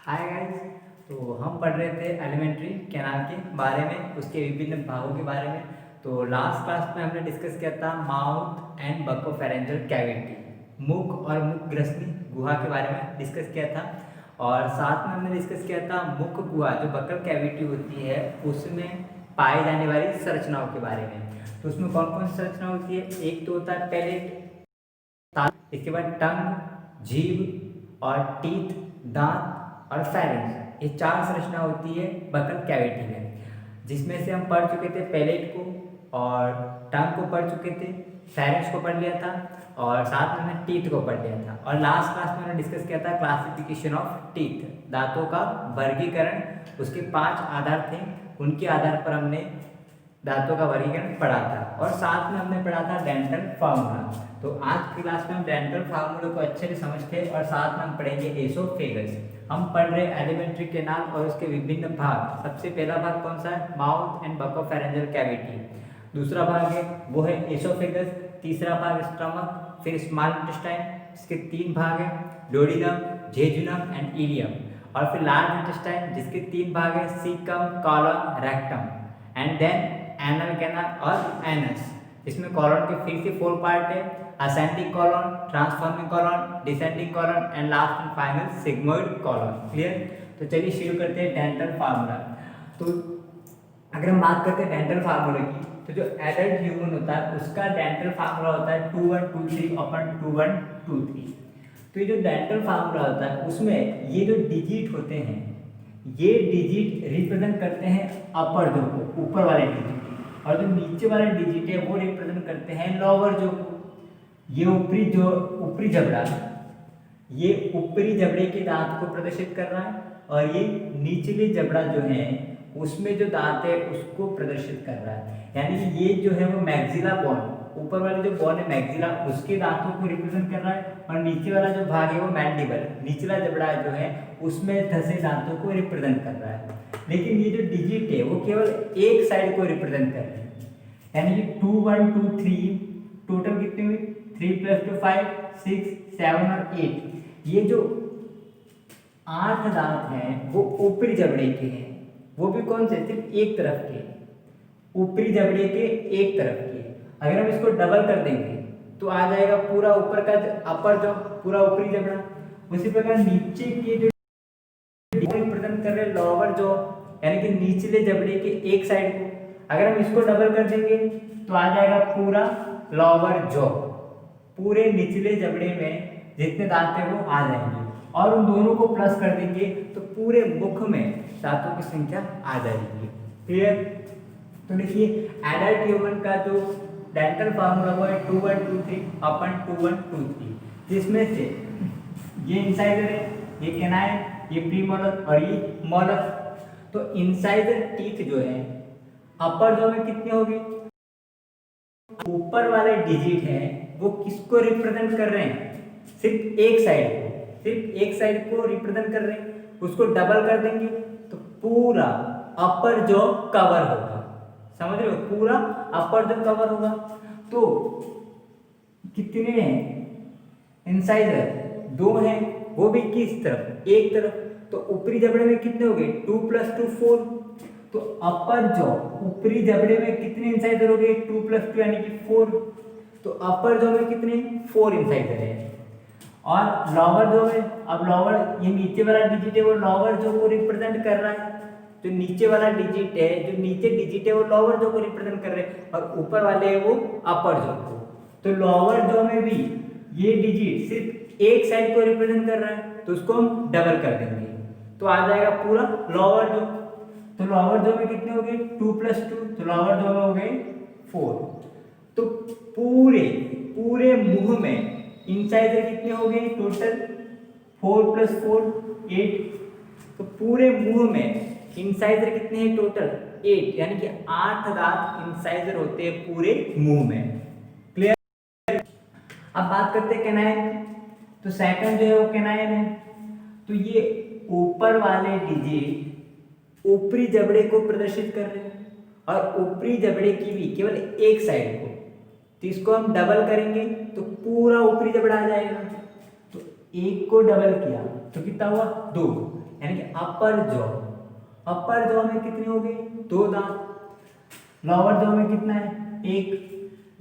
Hi guys. तो हम पढ़ रहे थे एलिमेंट्री कैनाल के बारे में, उसके विभिन्न भागों के बारे में। तो लास्ट क्लास में हमने डिस्कस किया था माउथ एंड बकोफेरेंजियल कैविटी, मुख और मुख ग्रसनी गुहा के बारे में डिस्कस किया था। और साथ में हमने डिस्कस किया था मुख गुहा जो बकल कैविटी होती है उसमें पाई जाने वाली संरचनाओं के बारे में। तो उसमें कौन कौन सी संरचना होती है? एक तो होता है पैलेट, इसके बाद टंग, जीभ और टीथ, दांत और फेरेंक्स। ये चार संरचना होती है बकल कैविटी में, जिसमें से हम पढ़ चुके थे पैलेट को और टंग को पढ़ चुके थे, फेरेंक्स को पढ़ लिया था और साथ में हमने टीथ को पढ़ लिया था। और लास्ट क्लास में हमने डिस्कस किया था क्लासिफिकेशन ऑफ टीथ, दांतों का वर्गीकरण। उसके 5 आधार थे, उनके आधार पर हमने दांतों का वर्गीकरण पढ़ा था। और साथ में हमने पढ़ा था डेंटल फार्मूला। तो आज की क्लास में हम डेंटल फार्मूला को अच्छे से समझते हैं और साथ में हम पढ़ेंगे एसोफेगस। हम पढ़ रहे एलिमेंट्री कैनाल और उसके विभिन्न भाग। सबसे पहला भाग कौन सा है? Mouth and buccopharyngeal cavity. दूसरा भाग है वो है एसोफेगस। तीसरा भाग स्टमक, फिर स्मॉल इंटेस्टाइन, इसके 3 भाग है, डोडिनम, जेजुनम एंड इलियम। और फिर लार्ज इंटेस्टाइन जिसके 3 भाग है, caecum, colon, rectum and then anal canal और एनस। इसमें कॉलन के फिर से 4 पार्ट है, ascending colon, transforming colon, descending colon and last and final sigmoid colon. Clear? तो चलिए शुरू करते हैं डेंटल फार्मूला। तो अगर हम बात करते हैं डेंटल फार्मूला की, तो जो एडल्ट ह्यूमन होता है उसका डेंटल फार्मूला होता है 2123 अपन 2123। तो ये जो डेंटल फार्मूला होता है उसमें ये जो डिजिट होते हैं, ये डिजिट रिप्रेजेंट करते हैं अपर जो को, ऊपर वाले डिजिट, और जो नीचे वाले डिजिट है वो रिप्रेजेंट करते हैं लोअर जो को। ये ऊपरी जबड़ा, ये ऊपरी जबड़े के दांत को प्रदर्शित कर रहा है और ये निचले जबड़ा जो है उसमें जो दांत है उसको प्रदर्शित कर रहा है। यानी कि ये जो है वो मैक्सिला बोन, ऊपर वाले जो बोन है मैक्सिला, उसके दांतों को रिप्रेजेंट कर रहा है और नीचे वाला जो भाग है वो मैंडिबल, निचला जबड़ा जो है उसमें धसे दांतों को रिप्रेजेंट कर रहा है। लेकिन ये जो डिजिट है वो केवल एक साइड को रिप्रेजेंट कर रहे हैं। यानी कि 2 1 2 3 टोटल कितने हुए? 3 + 2 5 6 7 और 8। ये जो 8 दांत हैं वो ऊपरी जबड़े के हैं। वो भी कौन से? सिर्फ एक तरफ के, ऊपरी जबड़े के एक तरफ के। अगर हम इसको डबल कर देंगे तो आ जाएगा पूरा ऊपर का अपर जो पूरा ऊपरी जबड़ा। उसी प्रकार नीचे के जो रिप्रेजेंट कर रहे लोअर जो, यानी कि निचले जबड़े के एक साइड को। अगर हम इसको डबल कर देंगे तो आ जाएगा पूरा लोअर जॉ। पूरे निचले जबड़े में जितने दांत हैं वो आ जाएंगे और उन दोनों को प्लस कर देंगे तो पूरे मुख में दांतों की संख्या आ जाएगी। क्लियर? तो देखिए एडल्ट ह्यूमन का जो डेंटल फार्मूला वो है 2123 अपन 2123, जिसमें से ये इंसाइजर है, ये कैनाइन, ये प्रीमोलर और ये मोलर। तो इंसाइजर टीथ जो है अपर जॉ में कितने होंगे? ऊपर वाले डिजिट है वो किसको रिप्रेजेंट कर रहे हैं? सिर्फ एक साइड को, सिर्फ एक साइड को रिप्रेजेंट कर रहे हैं। उसको डबल कर देंगे तो पूरा अपर जॉ कवर होगा। समझ रहे हो? पूरा अपर जॉ कवर होगा। तो कितने हैं इंसाइजर? 2 हैं, वो भी किस तरफ? एक तरफ। तो ऊपरी जबड़े में कितने हो गए? 2 + 2 4। तो अपर जॉ ऊपरी जबड़े में कितने इंसाइजर हो गए? 2 + 2 यानी कि 4। तो अपर जॉ में कितने? 4 इंसाइजर है। और लोअर जॉ में, अब लोअर ये नीचे वाला डिजिट है वो लोअर जॉ को रिप्रेजेंट कर रहा है। जो नीचे वाला डिजिट है, जो नीचे डिजिट है वो लोअर जॉ को रिप्रेजेंट कर रहे हैं और ऊपर वाले है वो अपर जॉ को। तो लोअर जॉ में भी ये डिजिट सिर्फ एक साइड को रिप्रेजेंट कर रहा है तो उसको हम डबल कर देंगे तो आ जाएगा पूरा लोअर जॉ। तो लोअर जॉ में कितने हो गए? 2 + 2, तो लोअर जॉ में हो गए 4। तो पूरे पूरे मुंह में इंसाइजर कितने हो गए टोटल? 4 + 4 8। तो पूरे मुंह में इंसाइजर कितने हैं टोटल? 8, यानी कि 8 दांत इंसाइजर होते हैं पूरे मुंह में। क्लियर? अब बात करते हैं कैनाइन। तो सेकंड जो है वो कैनाइन है। तो ये ऊपर वाले डिजिट ऊपरी जबड़े को प्रदर्शित कर रहे हैं और ऊपरी जबड़े की भी केवल एक साइड को। तो इसको हम डबल करेंगे तो पूरा ऊपरी जबड़ा आ जाएगा। तो एक को डबल किया तो कितना हुआ? 2। यानी कि अपर जॉ, अपर जॉ में कितने हो गए? 2 दांत। लोअर जॉ में कितना है? 1।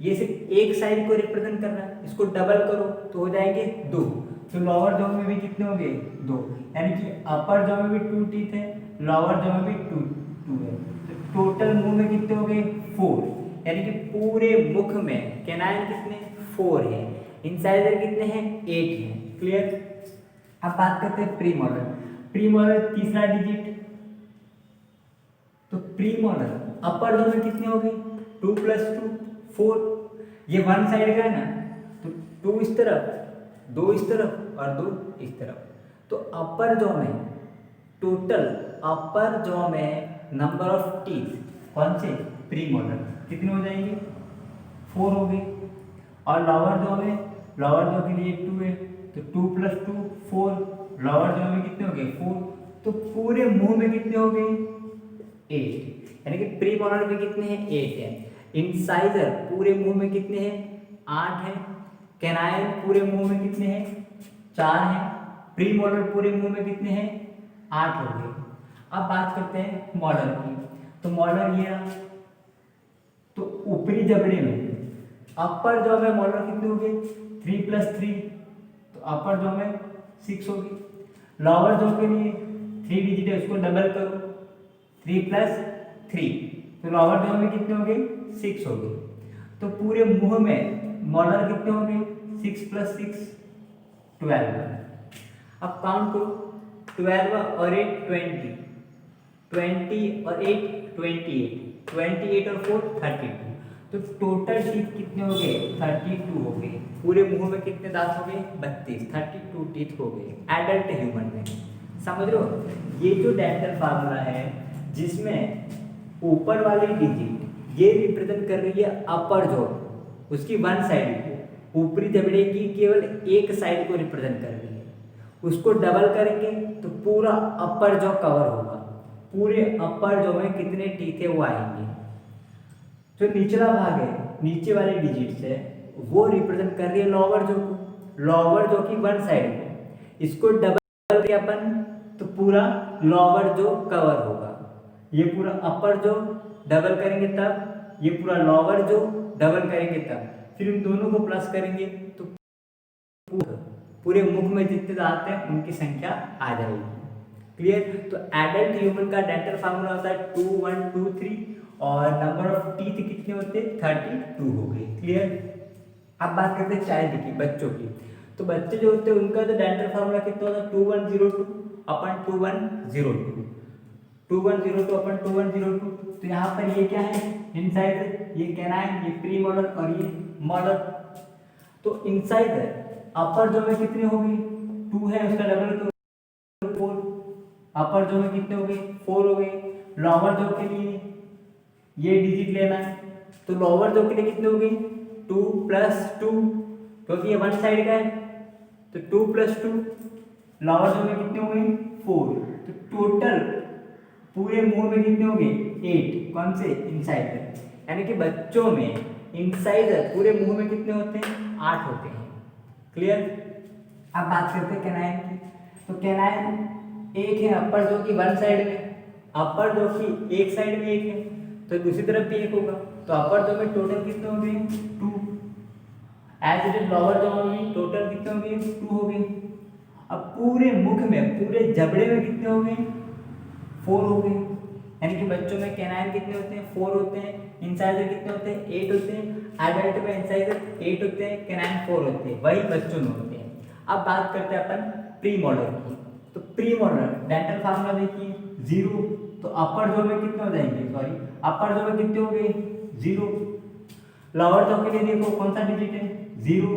ये सिर्फ एक साइड को रिप्रेजेंट कर रहा है, इसको डबल करो तो हो जाएंगे 2। तो लोअर जॉ में भी कितने हो गए? 2। यानी कि अपर जॉ में भी 2 टीथ है, लोअर जॉ में भी 2 है। तो टोटल मुंह में कितने हो गए? 4। यानी कि पूरे मुख में कैनाइन कितने? 4 है। इंसाइजर कितने हैं? 8 हैं। क्लियर? अब बात करते हैं प्रीमोलर। प्रीमोलर तीसरा डिजिट, तो प्रीमोलर अपर जॉ में कितने हो गए? 2 + 2 4। ये वन साइड का है ना, तो 2 इस तरफ, 2 इस तरफ और 2 इस तरफ। तो अपर जॉ में टोटल, अपर जॉ में नंबर ऑफ टीथ कौन से? प्रीमोलर कितने हो जाएंगे? 4 हो गए। और लोअर जॉ में, लोअर जॉ के लिए 2 है, तो 2 + 2 4। लोअर जॉ में कितने हो गए? 4। तो पूरे मुंह में कितने हो गए? 8। यानी कि प्रीमोलर में कितने हैं? 8 है। इंसाइजर पूरे मुंह में कितने हैं? 8 है। कैनाइन पूरे मुंह में कितने हैं? 4 हैं। प्रीमोलर पूरे मुंह में कितने हैं? 8 हो गए। अब बात करते हैं मोलर की। तो मोलर ये रहा, तो ऊपरी जबड़े में अपर जॉ में मोलर कितने हो गए? 3 + 3, तो अपर जॉ में 6 हो गई। लोअर जॉ के लिए 3 डिजिट है, उसको डबल करो, 3 + 3, तो लोअर जॉ में कितने हो गए? 6 हो गए। तो पूरे मुंह में मोलर कितने हो गए? 6 + 6 12। अब काउंट करो, 12 और 8 20, 20 और 8 28, 28 और 4 32। तो टोटल टीथ कितने हो गए? 32 हो गए। पूरे मुंह में कितने दांत हो गए? 32, 32 टीथ हो गए एडल्ट ह्यूमन में। समझ रहे हो? ये जो डेंटल फार्मूला है, जिसमें ऊपर वाली डिजिट ये रिप्रेजेंट कर रही है अपर जॉ, उसकी वन साइड को, ऊपरी जबड़े की केवल एक साइड को रिप्रेजेंट कर रही है। उसको डबल करेंगे तो पूरा अपर जॉ कवर होगा। पूरे अपर जॉ में कितने टीथ है वो आएंगे। जो निचला भाग है, नीचे वाले डिजिट है, वो रिप्रेजेंट कर रही है लोअर जॉ को, लोअर जॉ की वन साइड को। इसको डबल किया अपन तो पूरा लोअर जॉ कवर होगा। ये पूरा अपर जॉ डबल करेंगे तब, ये पूरा लोअर जॉ डबल करेंगे तब, फिर इन दोनों को प्लस करेंगे तो पूरे मुख में जितने दांत हैं उनकी संख्या आ जाएगी। क्लियर? तो एडल्ट ह्यूमन का डेंटल फार्मूला होता है 2 1 2 3 और नंबर ऑफ टीथ कितने होते हैं? 32 हो गए। क्लियर? अब बात करते हैं चाइल्ड की, बच्चों की। तो बच्चे जो होते हैं उनका तो डेंटल फार्मूला कितना होता है? 2102 अपन 2102, 2102 अपन 2102। तो यहाँ पर ये क्या है? इंसाइजर, ये कैनाइन, ये प्रीमोलर और ये मोलर। तो इंसाइजर अपर जॉ में कितने हो गए? 2 है, उसका डबल करो 4। अपर जॉ में कितने हो गए? 4 हो गए। लोअर जॉ के लिए ये डिजिट लेना है, तो लोअर जॉ के लिए कितने हो गए? 2 + 2, क्योंकि ये वन साइड का है, तो 2 + 2। लोअर जॉ में कितने हो गए? 4। तो टोटल पूरे मुंह में कितने हो गए? 8। कौन से? इंसाइजर। यानी कि बच्चों में इंसाइजर पूरे मुंह में कितने होते हैं? 8 होते हैं। क्लियर? अब बात करते हैं कैनाइन की। तो कैनाइन एक है अपर जॉ की वन साइड में, अपर जॉ की एक साइड में एक है, तो दूसरी तरफ भी एक होगा। तो अपर जॉ में टोटल कितने हो गए? 2। As it is lower jaw में टोटल कितने हो गए? 2 हो गए। अब पूरे मुख में, पूरे जबड़े में कितने हो गए? 4 हो गए। यानी कि बच्चों में कैनाइन कितने होते हैं? 4 होते हैं। इंसाइजर कितने होते हैं? 8 होते हैं। एडल्ट में इंसाइजर 8 होते हैं, कैनाइन 4 होते हैं। वही बच्चों में होते हैं। अब बात करते हैं अपन प्रीमोलर की। तो प्रीमोलर डेंटल फार्मूला देखिए, 0। तो अपर जॉ में कितने हो जाएंगे? सॉरी, अपर जॉ में कितने हो गए? 0। लोअर जॉ के लिए देखो कौन सा डिजिट है? 0।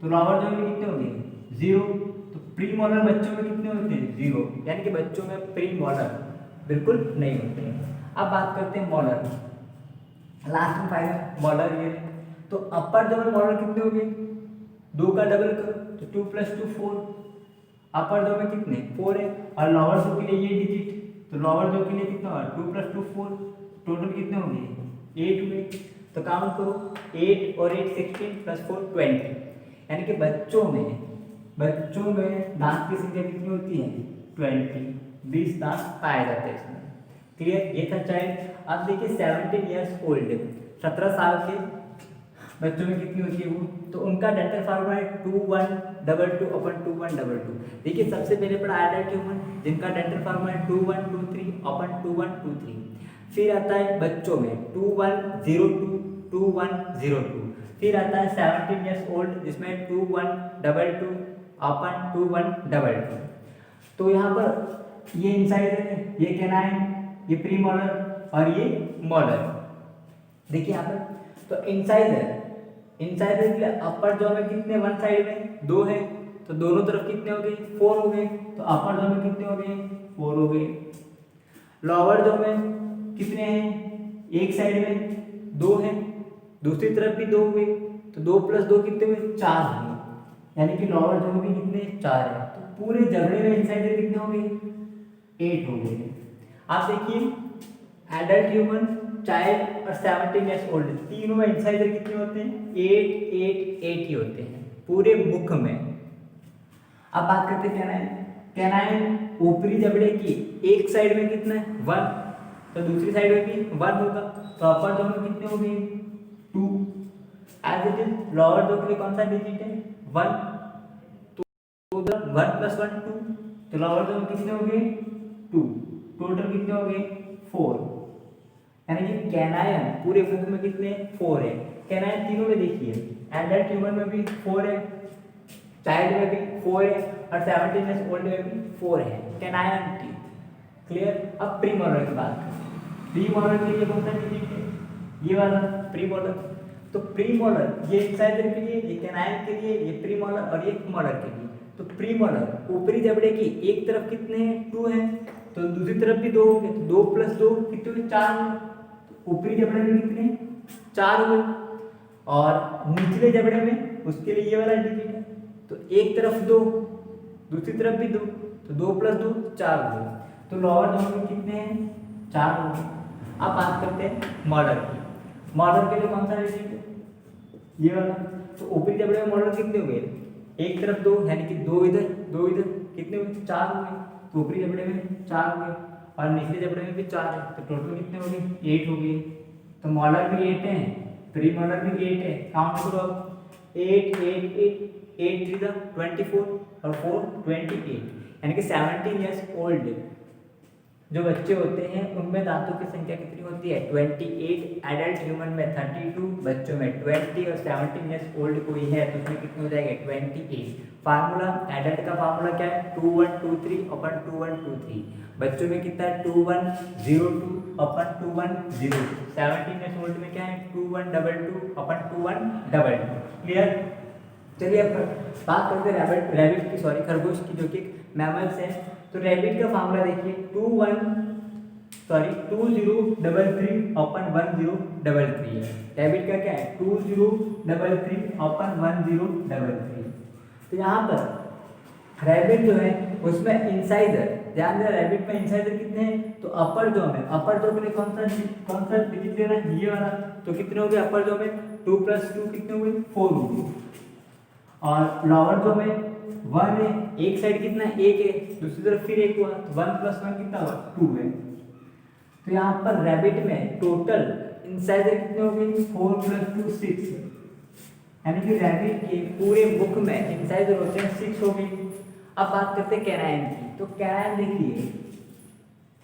तो लोअर जॉ में कितने हो गए? 0। तो प्रीमोलर बच्चों में कितने होते हैं? 0। यानी कि बच्चों में प्रीमोलर बिल्कुल नहीं होते हैं। अब बात करते हैं मोलर, लास्ट में फाइनल मोलर ये। तो अपर जॉ में मोलर कितने हो गए? 2 का डबल करो तो 2 + 2 4। अपर जॉ में कितने? 4 है। और लोअर जॉ के लिए ये डिजिट, तो लोअर जॉ के लिए कितना हुआ? 2 + 2 4। टोटल कितने हो गए? 8 हुए। तो काउंट करो, 8 और 8 16 + 4 20। यानी कि बच्चों में दांत की संख्या कितनी होती है? 20। 20 दांत पाए जाते हैं इसमें। क्लियर, ये था चाइल्ड। अब देखिए 17 ईयर्स ओल्ड, 17 साल के बच्चों में कितनी होती है वो, तो उनका डेंटल फार्मूला है 2122/2122। देखिए सबसे पहले पढ़ा एडल्ट ह्यूमन जिनका डेंटल फार्मूला है 2123/2123। फिर आता है बच्चों में 2102/2102। फिर आता है 17 ईयर्स ओल्ड जिसमें 2122/2122। तो यहाँ पर ये इंसाइजर है, ये कैनाइन, ये प्रीमोलर और ये मोलर। देखिए यहाँ पर तो इंसाइजर के लिए अपर जॉ में कितने, वन साइड में 2 है, तो दोनों तरफ कितने हो गए, 4 हो गए। तो अपर जॉ में कितने हो गए, 4 हो गए। लोअर जॉ में कितने हैं, एक साइड में 2 है, दूसरी तरफ भी 2 हुए, तो 2 + 2 कितने हुए, 4 हुए। यानी कि लोअर जॉ में भी कितने, 4 है। तो पूरे जबड़े में इंसाइजर कितने हो गए, 8 हो गए। आप देखिए एडल्ट ह्यूमन, चाइल्ड और 17 ईयर्स ओल्ड, तीनों में इंसाइजर कितने होते हैं, 8 8 8 ही होते हैं पूरे मुख में। अब बात करते हैं कैनाइन। कैनाइन ऊपरी जबड़े की एक साइड में कितना है, 1, तो दूसरी साइड में भी 1 होगा। तो अपर जॉ में कितने हो गए, 2। As it is lower jaw के लिए कौन सा डिजिट है, 1, तो 1 + 1 2, तो लोअर जॉ में कितने हो गए, 2। टोटल कितने हो गए, 4। यानी कि कैनाइन पूरे मुख में कितने, 4 है। कैनाइन तीनों में देखिए, एडल्ट ह्यूमन में भी 4 है, चाइल्ड में भी 4 है और 17 ईयर्स ओल्ड में भी 4 है कैनाइन टीथ। क्लियर। अब प्रीमोलर की बात करें। प्रीमोलर के लिए कौन सा डिजिट है, ये वाला प्रीमोलर। तो प्रीमोलर ये इंसाइजर के लिए, ये कैनाइन के लिए, ये प्रीमोलर और ये मोलर के लिए। तो प्रीमोलर ऊपरी जबड़े की एक तरफ कितने हैं, 2 है, तो दूसरी तरफ भी 2 होंगे, तो 2 + 2 कितने हुए, 4 हुए। ऊपरी जबड़े में कितने, 4 हुए, और निचले जबड़े में उसके लिए ये वाला डिजिट है, तो एक तरफ 2, दूसरी तरफ भी 2, तो 2 + 2 4 हुए। तो लोअर जॉ में कितने हैं, 4 हो गए। अब बात करते हैं मॉलर की। मॉलर के लिए कौन सा डिजिट है, ये वाला। तो ऊपरी जबड़े में मॉलर कितने हुए, एक तरफ 2, यानी कि 2 इधर 2 इधर, कितने हुए, 4 हुए। तो ऊपरी जबड़े में 4 हुए और निचले जबड़े में भी 4 है, तो टोटल कितने हो गए, 8 हो गए। तो मॉलर भी 8 है, प्रीमोलर भी 8 है। काउंट करो अब, 8 8 8 8 3 24 और 4 28। यानी कि 17 ईयर्स ओल्ड जो बच्चे होते हैं उनमें दांतों की संख्या कितनी होती है, 28। एडल्ट ह्यूमन में 32, बच्चों में 20 और 17 ईयर्स ओल्ड कोई है तो उसमें कितने हो जाएंगे, 28। फार्मूला, एडल्ट का फार्मूला क्या है, 2123/2123। बच्चों में कितना है, 2102/2102। 17 ईयर्स ओल्ड में क्या है, 2122/2122। क्लियर। चलिए अब बात करते हैं रैबिट की, सॉरी खरगोश की, जो कि मैमल्स है। तो रैबिट का फार्मूला देखिए 2033/1033 है। रैबिट का क्या है, 2033/1033। तो यहाँ पर रैबिट जो है उसमें इंसाइजर, ध्यान दें रैबिट में इंसाइजर कितने हैं, तो अपर जॉ में, अपर जॉ के लिए कौन सा डिजिट लेना है, ये वाला। तो कितने हो गए अपर जॉ में, 2 + 2 कितने हुए, 4 हुए। और लोअर जॉ में 1 है, एक साइड कितना है, 1 है, दूसरी तरफ फिर 1 हुआ, तो 1 + 1 कितना हुआ, 2 है। तो यहाँ पर रैबिट में टोटल इंसाइजर कितने हो गए, 4 + 2 6, यानी कि रैबिट के पूरे मुख में इंसाइजर होते हैं 6 हो गए। अब बात करते हैं कैनाइन की। तो कैनाइन देखिए,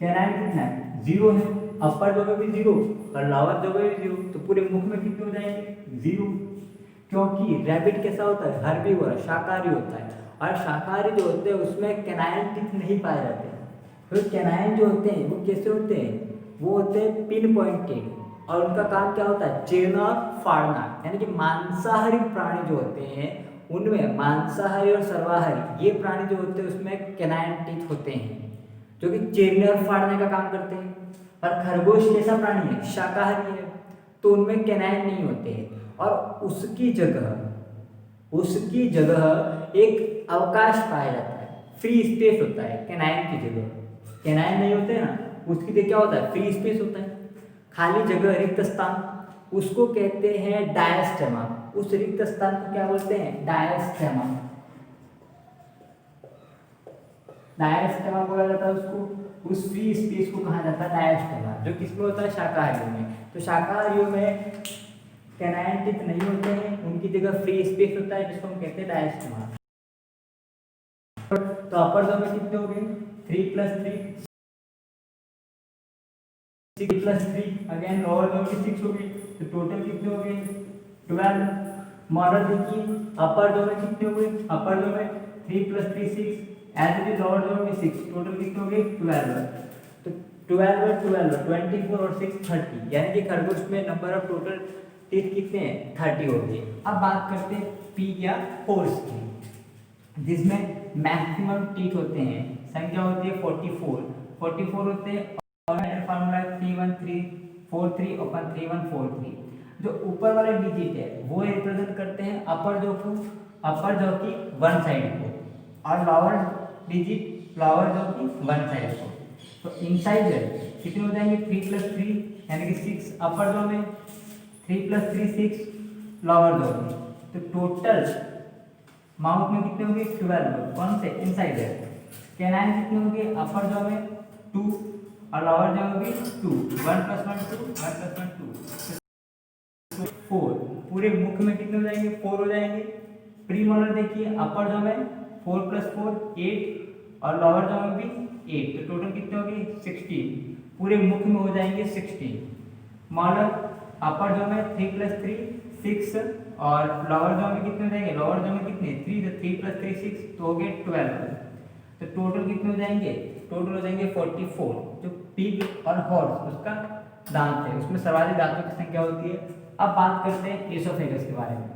कैनाइन कितना है, 0 है, अपर जॉ में भी 0 और लोअर जॉ में भी 0, तो पूरे मुख में कितने हो जाएंगे, 0। क्योंकि रैबिट कैसा होता है, हर्बीवोर, शाकाहारी होता है, और शाकाहारी जो होते हैं उसमें कैनाइन टीथ नहीं पाए जाते। तो कैनाइन जो होते हैं वो कैसे होते हैं, वो होते हैं पिन पॉइंटेड, और उनका काम क्या होता है, चीरना और फाड़ना। यानी कि मांसाहारी प्राणी जो होते हैं उनमें, मांसाहारी और सर्वाहारी ये प्राणी जो होते हैं उसमें कैनाइन टीथ होते हैं जो कि चीरने और फाड़ने का काम करते हैं। और खरगोश कैसा प्राणी है, शाकाहारी है, तो उनमें कैनाइन नहीं होते हैं। और उसकी जगह एक अवकाश पाया जाता है, फ्री स्पेस होता है कैनाइन की जगह। कैनाइन नहीं होते ना, उसकी जगह क्या होता है, फ्री स्पेस होता है, खाली जगह, रिक्त स्थान, उसको कहते हैं डायस्टेमा। उस रिक्त स्थान को क्या बोलते हैं, डायस्टेमा। डायस्टेमा बोला जाता है उसको, उस फ्री स्पेस को कहा जाता है डायस्टेमा, जो किसमें होता है, शाकाहारियों में। तो शाकाहारियों में कैनाइन टीथ नहीं होते हैं, उनकी जगह फ्री स्पेस होता है जिसको हम कहते हैं डायस्टेमा। तो अपर दो में कितने हो गए, 3 + 3 6 + 3, अगेन लोअर दो में 6 हो गई, तो टोटल कितने हो गए 12। मॉडल देखिए अपर दो में कितने हो गए, अपर दो में 3 + 3 6, एज इट इज लोअर दो में 6, टोटल कितने हो गए 12। तो 12 और 12 24 और 6 30, यानी कि खरगोश में नंबर ऑफ टोटल टीथ कितने हैं 30 हो गए। अब बात करते हैं पिग या हॉर्स की, जिसमें मैक्सिमम टीथ होते हैं, संख्या होती है 44 होते हैं, और फार्मूला 31343/314 जो ऊपर वाले डिजिट है वो रिप्रेजेंट करते हैं अपर जॉ की वन साइड को, और लोअर डिजिट लोअर जॉ की वन साइड को। तो इनसाइडर कितने हो जाएंगे 3 + 3 यानी कि 6 अपर जॉ में, 3 + 3 6 लोअर जॉ में। तो टोटल माउथ में कितने होंगे 12, कौन से इनसाइडर। कैनाइन कितने होंगे अपर जॉ में 2 और लोअर जॉ में भी 2, 1 + 1 2, 1 + 1 2, 4। पूरे मुख में कितने हो जाएंगे 4 हो जाएंगे। प्रीमोलर देखिए अपर जॉ में 4 + 4 8 और लोअर जॉ में भी 8, तो टोटल कितने हो गए 16, पूरे मुख में हो जाएंगे 16। मोलर अपर जॉ में 3 + 3 6 और लोअर जॉ में कितने हो जाएंगे, लोअर जॉ में कितने 3, तो 3 + 3 6, तो हो गए 12। तो टोटल कितने हो जाएंगे, टोटल हो जाएंगे 44। जो पिग और हॉर्स उसका दांत है, उसमें सर्वाधिक दांतों की संख्या होती है। अब बात करते हैं एसोफेगस के बारे में।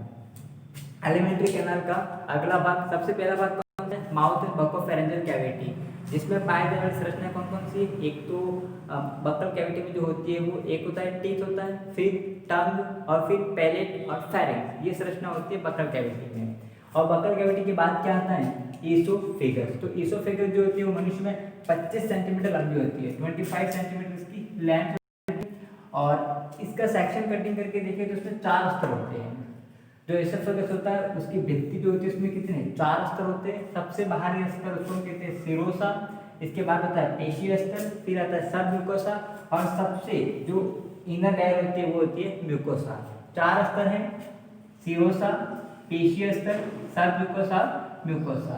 एलिमेंट्री कैनाल का अगला भाग, सबसे पहला भाग कौन सा है, माउथ एंड बकोफेरेंजियल कैविटी, जिसमें पाए जाने वाली संरचना कौन कौन सी है। एक तो बकल कैविटी में जो होती है वो एक होता है टीथ होता है, फिर टंग और फिर पैलेट और फेरिंक्स, ये संरचना होती है बकल कैविटी में। और बकल कैविटी के बाद क्या आता है एसोफेगस। तो एसोफेगस जो होती है वो मनुष्य में 25 सेंटीमीटर लंबी होती है, 25 सेंटीमीटर इसकी लेंथ, और इसका सेक्शन कटिंग करके देखें तो उसमें 4 स्तर होते हैं। जो एसोफेगस होता है उसकी भित्ति जो होती है उसमें कितने 4 स्तर होते हैं। सबसे बाहरी स्तर उसको कहते हैं सिरोसा, इसके बाद होता है पेशीय स्तर, फिर आता है सब म्यूकोसा, और सबसे जो इनर लेयर होती है वो होती है म्यूकोसा। 4 स्तर हैं, सिरोसा, पेशीय स्तर, सब म्यूकोसा, म्यूकोसा।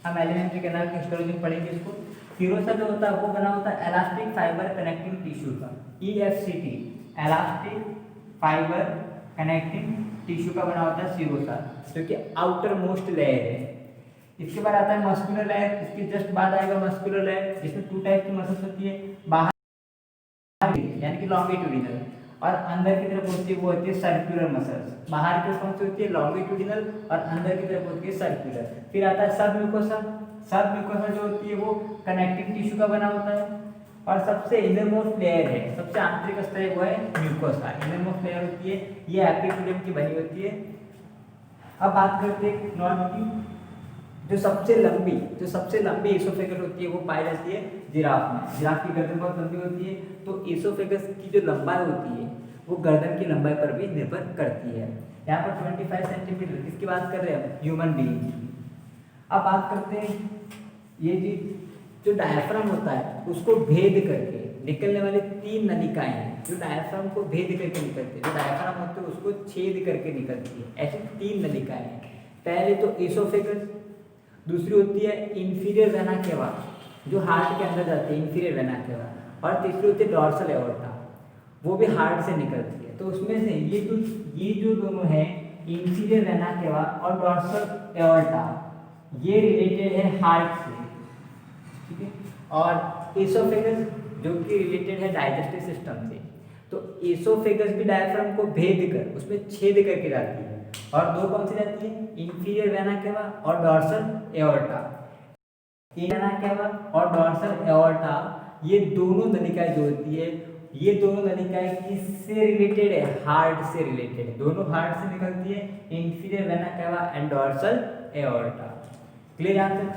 हम एलिमेंट्री कैनाल की हिस्टोलॉजी में पढ़ेंगे इसको। सिरोसा जो होता है वो बना होता है इलास्टिक फाइबर कनेक्टिंग टिश्यू का, EFCT, elastic fibre connecting tissue का बना होता है सिरोसा, जो कि आउटर मोस्ट लेयर है। इसके बाद आता है मस्कुलर लेयर, इसके जस्ट बाद आएगा मस्कुलर लेयर, जिसमें 2 टाइप की मसल्स होती है, बाहर यानी कि लॉन्गिट्यूडिनल, और अंदर की तरफ होती है वो होती है सर्कुलर मसल्स। बाहर की कौन सी होती है लॉन्गिट्यूडिनल, और अंदर की तरफ होती है सर्कुलर। फिर आता है सब म्यूकोसा। सब म्यूकोसा जो होती है वो कनेक्टिंग टिश्यू का बना होता है, और सबसे इनरमोस्ट लेयर है, सबसे आंतरिक स्तर है वो है म्यूकोसा। इनरमोस्ट लेयर होती है ये एपिथेलियम की बनी होती है। अब बात करते हैं नॉन की, जो सबसे लंबी एसोफेगस होती है वो पाई जाती है जिराफ में। जिराफ की गर्दन बहुत लंबी होती है, तो एसोफेगस की जो लंबाई होती है वो गर्दन की लंबाई पर भी निर्भर करती है। यहाँ पर 25 सेंटीमीटर, इसकी बात कर रहे हैं ह्यूमन बीइंग की। अब बात करते हैं ये जो डायफ्राम होता है उसको भेद करके निकलने वाली 3 नलिकाएं हैं, जो डायफ्राम को भेद करके निकलती है। जो डायफ्राम होते है उसको छेद करके निकलती है, ऐसी 3 नलिकाएं हैं। पहले तो एसोफेगस, दूसरी होती है इंफीरियर वेना केवा जो हार्ट के अंदर जाती है, इंफीरियर वेना केवा, और तीसरी होती है डॉर्सल एओर्टा, वो भी हार्ट से निकलती है। तो उसमें से ये जो दोनों हैं इंफीरियर वेना केवा और डॉर्सल एओर्टा, ये रिलेटेड है हार्ट से, ठीक है, और एसोफेगस जो कि रिलेटेड है डाइजेस्टिव सिस्टम से। तो एसोफेगस भी डायफ्राम को भेद कर उसमें छेद करके जाती है, और दो कौन सी जाती है इंफीरियर वेना केवा और डॉर्सल एओर्टा। वेना केवा और डॉर्सल एओर्टा ये दोनों नलिकाएं जो होती है, ये दोनों नलिकाएं किससे रिलेटेड है, हार्ट से रिलेटेड है। दोनों हार्ट से निकलती है, inferior vena cava and dorsal aorta. Clear answer.